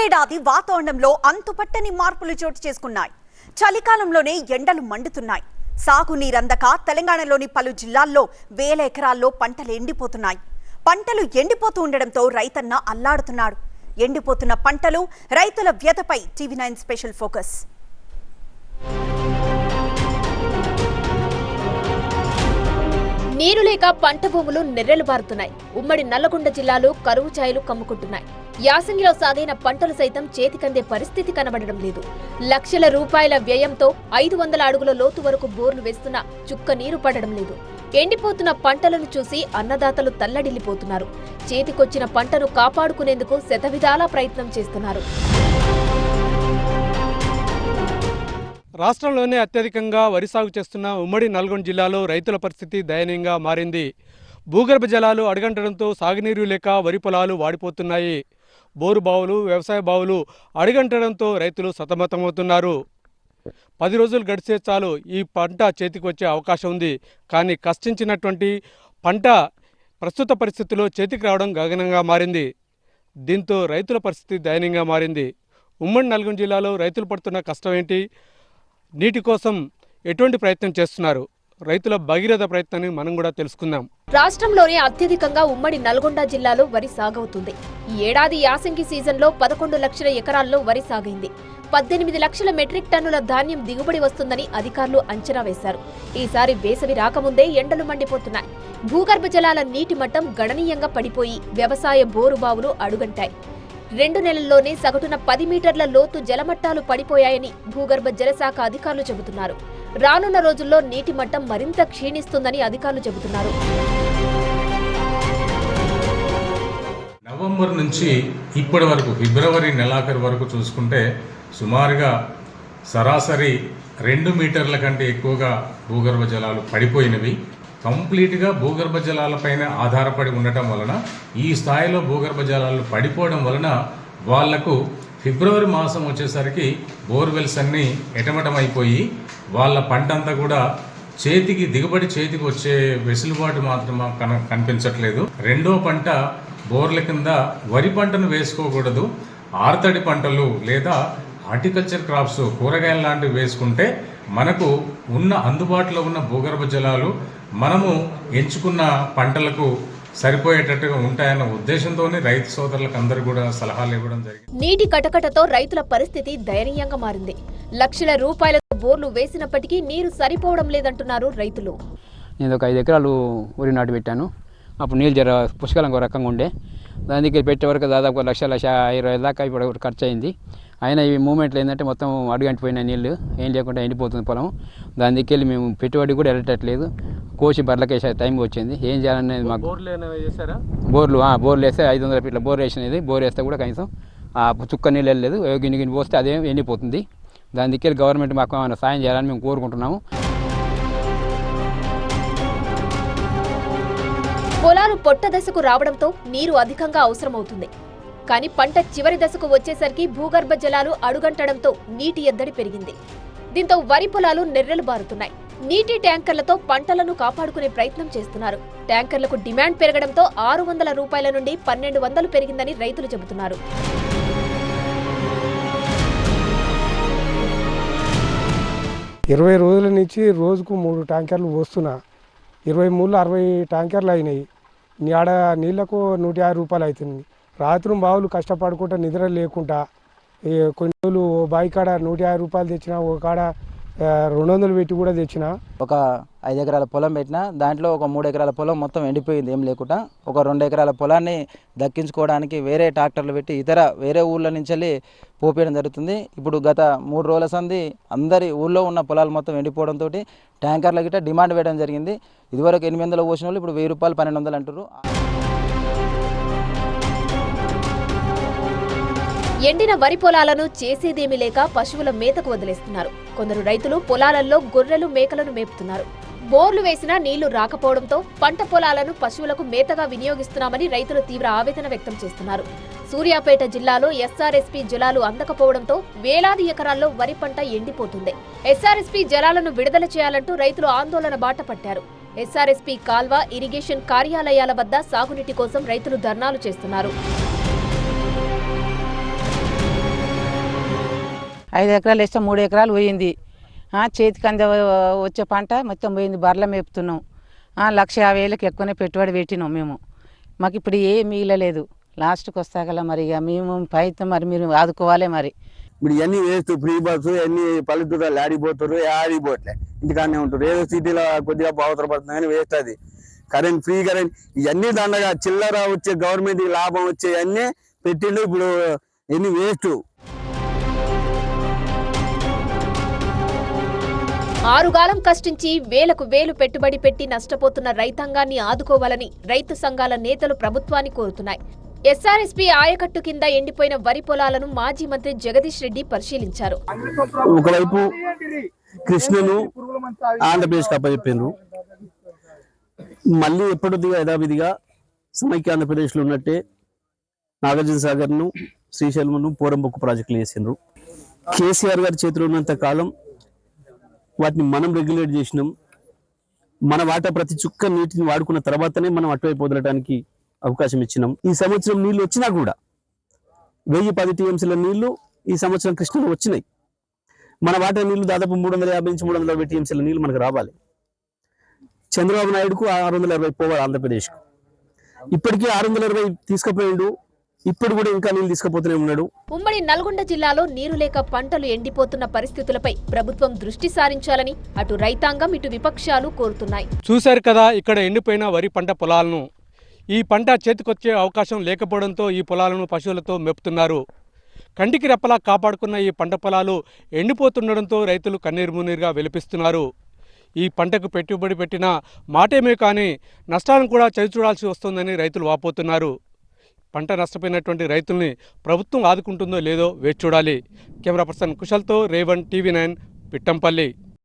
ఏడాది వాతావరణంలో అంతుపట్టని మార్పులు చోటు చేసుకున్నాయి. చలికాలంలోనే ఎండలు మండుతున్నాయి. సాగునీరందక తెలంగాణలోని పలు జిల్లాల్లో వేల ఎకరాల్లో పంటలు ఎండిపోతున్నాయి. పంటలు ఎండిపోతూ ఉండడంతో రైతన్న అల్లాడుతున్నాడు. ఎండిపోతున్న పంటలు, రైతుల వ్యతపై టీవీ9 స్పెషల్ ఫోకస్. నీరు లేక పంట భూములు నెర్రెలు బారుతున్నాయి. ఉమ్మడి నల్లగొండ జిల్లాలో కరువు ఛాయలు కమ్ముకుంటున్నాయి. యాసంగిలో సాగైన పంటలు సైతం చేతికందే పరిస్థితి కనబడడం లేదు. లక్షల రూపాయల వ్యయంతో 500 అడుగుల లోతు వరకు బోర్లు వేస్తున్నా చుక్క నీరు పడడం లేదు. ఎండిపోతున్న పంటలను చూసి అన్నదాతలు తల్లడిల్లిపోతున్నారు. చేతికొచ్చిన పంటను కాపాడుకునేందుకు శతవిధాలా ప్రయత్నం చేస్తున్నారు. రాష్ట్రంలోనే అత్యధికంగా వరి సాగు చేస్తున్న ఉమ్మడి నల్గొండ జిల్లాలో రైతుల పరిస్థితి దయనీయంగా మారింది. భూగర్భ జలాలు అడుగంటడంతో సాగునీరు లేక వరి పొలాలు వాడిపోతున్నాయి. బోరు బావులు, వ్యవసాయ బావులు అడుగంటడంతో రైతులు సతమతమవుతున్నారు. 10 రోజులు గడిచే చాలు ఈ పంట చేతికి వచ్చే అవకాశం ఉంది. కానీ కష్టించినటువంటి పంట ప్రస్తుత పరిస్థితుల్లో చేతికి రావడం గగనంగా మారింది. దీంతో రైతుల పరిస్థితి దయనీయంగా మారింది. ఉమ్మడి నల్గొండ జిల్లాలో రైతులు పడుతున్న కష్టం ఏంటి? నీటి కోసం ఎటువంటి ప్రయత్నం చేస్తున్నారు? రైతుల భగీరథ ప్రయత్నాన్ని మనం కూడా తెలుసుకుందాం. రాష్ట్రంలోనే అత్యధికంగా ఉమ్మడి నల్గొండ జిల్లాలో వరి సాగవుతుంది. ఈ ఏడాది యాసంగి సీజన్లో 11 లక్షల ఎకరాల్లో వరి సాగైంది. 18 లక్షల మెట్రిక్ టన్నుల ధాన్యం దిగుబడి వస్తుందని అధికారులు అంచనా వేశారు. ఈసారి వేసవి రాకముందే ఎండలు మండిపోతున్నాయి. భూగర్భ జలాల నీటి మట్టం గణనీయంగా పడిపోయి వ్యవసాయ బోరు బావులు అడుగంటాయి. 2 నెలల్లోనే సగటున 10 మీటర్ల లోతు జలమట్టాలు పడిపోయాయని భూగర్భ జలశాఖ అధికారులు చెబుతున్నారు. రానున్న రోజుల్లో నీటి మట్టం మరింత క్షీణిస్తుందని అధికారులు చెబుతున్నారు. నవంబర్ నుంచి ఇప్పటి వరకు ఫిబ్రవరి నెలాఖరు వరకు చూసుకుంటే సుమారుగా సరాసరి 2 మీటర్ల కంటే ఎక్కువగా భూగర్భ జలాలు పడిపోయినవి. కంప్లీట్గా భూగర్భ జలాలపైన ఆధారపడి ఉండటం వలన, ఈ స్థాయిలో భూగర్భ జలాలు పడిపోవడం వలన వాళ్లకు ఫిబ్రవరి మాసం వచ్చేసరికి బోర్వెల్స్ అన్నీ ఎటమటమైపోయి వాళ్ళ పంట అంతా కూడా దిగుబడి చేతికి వచ్చే వెసులుబాటు మాత్రం కనిపించట్లేదు. రెండో పంట బోర్ల కింద వరి పంటను వేసుకోకూడదు. ఆర్తడి పంటలు లేదా హార్టికల్చర్ క్రాప్స్, కూరగాయలు లాంటివి వేసుకుంటే మనకు అందుబాటులో ఉన్న భూగర్భ జలాలు మనము ఎంచుకున్న పంటలకు సరిపోయేటట్టుగా ఉంటాయన్న ఉద్దేశంతోనే రైతు సోదరులకు అందరూ కూడా సలహాలు ఇవ్వడం జరిగింది. నీటి కటకటతో రైతుల పరిస్థితి దయనీయంగా మారింది. లక్షల రూపాయలతో బోర్లు వేసినప్పటికీ నీరు సరిపోవడం లేదంటున్నారు రైతులు. నేను ఒక 5 ఎకరాలు వరి నాటు పెట్టాను. అప్పుడు నీళ్ళు జర పుష్కలంగా రకంగా ఉండే, దానికి పెట్టే వరకు దాదాపు 1,20,000 దాకా ఇప్పుడు ఖర్చు అయింది. అయినా ఈ మూమెంట్లో ఏంటంటే మొత్తం అడుగంటిపోయిన నీళ్ళు, ఏం లేకుండా ఎండిపోతుంది పొలం. దాని దిక్కెళ్ళి మేము పెట్టుబడి కూడా వెళ్ళటట్లేదు. కోసి బర్లకేసే టైం వచ్చింది. ఏం చేయాలనేది మాకు బోర్లు వేస్తే 500 ఫీట్ల బోర్ వేసినది. బోర్ వేస్తే కూడా కనీసం ఆ చుక్క నీళ్ళు వెళ్ళలేదు. గిన్ని పోస్తే అదేం ఎండిపోతుంది. దాని దిక్కెళ్ళి గవర్నమెంట్ మాకు ఏమైనా సాయం చేయాలని మేము కోరుకుంటున్నాము. పొలాలు పొట్ట దశకు రావడంతో నీరు అధికంగా అవసరమవుతుంది. కానీ పంట చివరి దశకు వచ్చేసరికి భూగర్భ జలాలు అడుగంటడంతో నీటి ఎద్దడి పెరిగింది. దీంతో వరి పొలాలు నెర్రెలు బారుతున్నాయి. నీటి ట్యాంకర్లతో పంటలను కాపాడుకునే ప్రయత్నం చేస్తున్నారు. ట్యాంకర్లకు డిమాండ్ పెరగడంతో 600 రూపాయల నుండి 1200 పెరిగిందని రైతులు చెబుతున్నారు. ఇరవై రోజుల నుంచి రోజుకు 3 ట్యాంకర్లు పోస్తున్నా. 23లో 60 ట్యాంకర్లు అయినాయి. ఆడ నీళ్లకు 150 రూపాయలు అవుతుంది. రాత్రి బావులు కష్టపడుకుంటా నిద్ర లేకుండా కొన్ని రోజులు బావి కాడ 150 రూపాయలు తెచ్చిన, ఒక కాడ 200 పెట్టి కూడా తెచ్చిన. ఒక 5 ఎకరాల పొలం పెట్టిన, దాంట్లో ఒక 3 ఎకరాల పొలం మొత్తం ఎండిపోయింది. ఏం లేకుండా ఒక 2 ఎకరాల పొలాన్ని దక్కించుకోవడానికి వేరే ట్రాక్టర్లు పెట్టి వేరే ఊళ్ళ నుంచి వెళ్ళి పోపేయడం జరుగుతుంది. ఇప్పుడు గత 3 రోజుల సంది అందరి ఊళ్ళో ఉన్న పొలాలు మొత్తం ఎండిపోవడంతో ట్యాంకర్ల గిట్ట డిమాండ్ వేయడం జరిగింది. ఇదివరకు 800 పోసిన వాళ్ళు ఇప్పుడు 1000 రూపాయలు 1200 అంటారు. ఎండిన వరి పొలాలను చేసేదేమీ లేక పశువుల మేతకు వదిలేస్తున్నారు. కొందరు రైతులు పొలాలలో గొర్రెలు, మేకలను మేపుతున్నారు. బోర్లు వేసినా నీళ్లు రాకపోవడంతో పంట పొలాలను పశువులకు మేతగా వినియోగిస్తున్నామని రైతులు తీవ్ర ఆవేదన వ్యక్తం చేస్తున్నారు. సూర్యాపేట జిల్లాలో ఎస్ఆర్ఎస్పీ జలాలు అందకపోవడంతో వేలాది ఎకరాల్లో వరి పంట ఎండిపోతుంది. ఎస్ఆర్ఎస్పీ జలాలను విడుదల చేయాలంటూ రైతులు ఆందోళన బాట పట్టారు. ఎస్ఆర్ఎస్పీ కాల్వ, ఇరిగేషన్ కార్యాలయాల వద్ద సాగునీటి కోసం రైతులు ధర్నాలు చేస్తున్నారు. 5 ఎకరాలు వేస్తే 3 ఎకరాలు పోయింది. చేతికి అంద వచ్చే పంట మొత్తం పోయింది. బర్రెల మేపుతున్నాం. 1,50,000కి ఎక్కువనే పెట్టుబడి పెట్టినాం మేము. మాకు ఇప్పుడు ఏం మిగిలలేదు. లాస్ట్కి వస్తాగల మరి ఇక మేము ప్రయత్నం మరి మీరు ఆదుకోవాలి. మరి ఇప్పుడు ఇవన్నీ వేస్తూ ఫ్రీ బస్సు అన్ని పల్లెటూరు ఆడిపోతారు, ఆడిపోవట్లే ఇంటికాడనే ఉంటారు. ఏదో సిటీలో కొద్దిగా అవసరపడుతుంది కానీ వేస్ట్. అది కరెంట్ ఫ్రీ కరెంట్ ఇవన్నీ దండగా చిల్లర వచ్చే గవర్నమెంట్ లాభం వచ్చే అన్నీ పెట్టిండు. ఇప్పుడు ఎన్ని వేస్ట్. 6 కాలం కష్టించి వేలకు వేలు పెట్టుబడి పెట్టి నష్టపోతున్న రైతాంగాన్ని ఆదుకోవాలని రైతు సంఘాల నేతలు ప్రభుత్వాన్ని కోరుతున్నాయి. ఎస్ఆర్ఎస్పీ ఆయకట్టు కింద ఎండిపోయిన వరి పొలాలను మాజీ మంత్రి జగదీష్ రెడ్డి పరిశీలించారు. ఒకవైపు కృష్ణను ఆంధ్రప్రదేశ్ అప్పచెప్పిండ్రు. మళ్ళీ ఎప్పటిదిగా యథావిధిగా సమైక్య ఆంధ్రప్రదేశ్లో ఉన్నట్టే నాగార్జున సాగర్ను, శ్రీశైలంను, పోరంబొక్కు ప్రాజెక్టులు వేసిండ్రు. కేసీఆర్ గారి చేతిలో ఉన్నంత కాలం వాటిని మనం రెగ్యులేట్ చేసినాం. మన వాటా ప్రతి చుక్క నీటిని వాడుకున్న తర్వాతనే మనం అటువైపు వదలడానికి అవకాశం ఇచ్చినాం. ఈ సంవత్సరం నీళ్లు వచ్చినా కూడా 1010 టీఎంసీల నీళ్లు ఈ సంవత్సరం కృష్ణలో వచ్చినాయి. మన వాటా నీళ్లు దాదాపు 350 నుంచి 360 టీఎంసీల నీళ్లు మనకు రావాలి. చంద్రబాబు నాయుడుకు 620 పోవాలి ఆంధ్రప్రదేశ్కు. ఇప్పటికీ 620 తీసుకుపోయిండు. ఇప్పుడు కూడా ఇంకా నీళ్ళు తీసుకుపోతూనే ఉన్నాడు. ఉమ్మడి నల్గొండ జిల్లాలో నీరు లేక పంటలు ఎండిపోతున్న పరిస్థితులపై ప్రభుత్వం దృష్టి సారించాలని అటు రైతాంగం ఇటు విపక్షాలు కోరుతున్నాయి. చూశారు కదా ఇక్కడ ఎండిపోయిన వరి పంట పొలాలను. ఈ పంట చేతికొచ్చే అవకాశం లేకపోవడంతో ఈ పొలాలను పశువులతో మేపుతున్నారు. కంటికి రెప్పలా కాపాడుకున్న ఈ పంట పొలాలు ఎండిపోతుండడంతో రైతులు కన్నీరు మున్నీరుగా వెలిపిస్తున్నారు. ఈ పంటకు పెట్టుబడి పెట్టిన మాటేమే కానీ నష్టాలను కూడా చవిచూడాల్సి వస్తుందని రైతులు వాపోతున్నారు. పంట నష్టపోయినటువంటి రైతుల్ని ప్రభుత్వం ఆదుకుంటుందో లేదో వేచి చూడాలి. కెమెరా పర్సన్ కుశల్తో రేవణ్, TV9 పిట్టంపల్లి.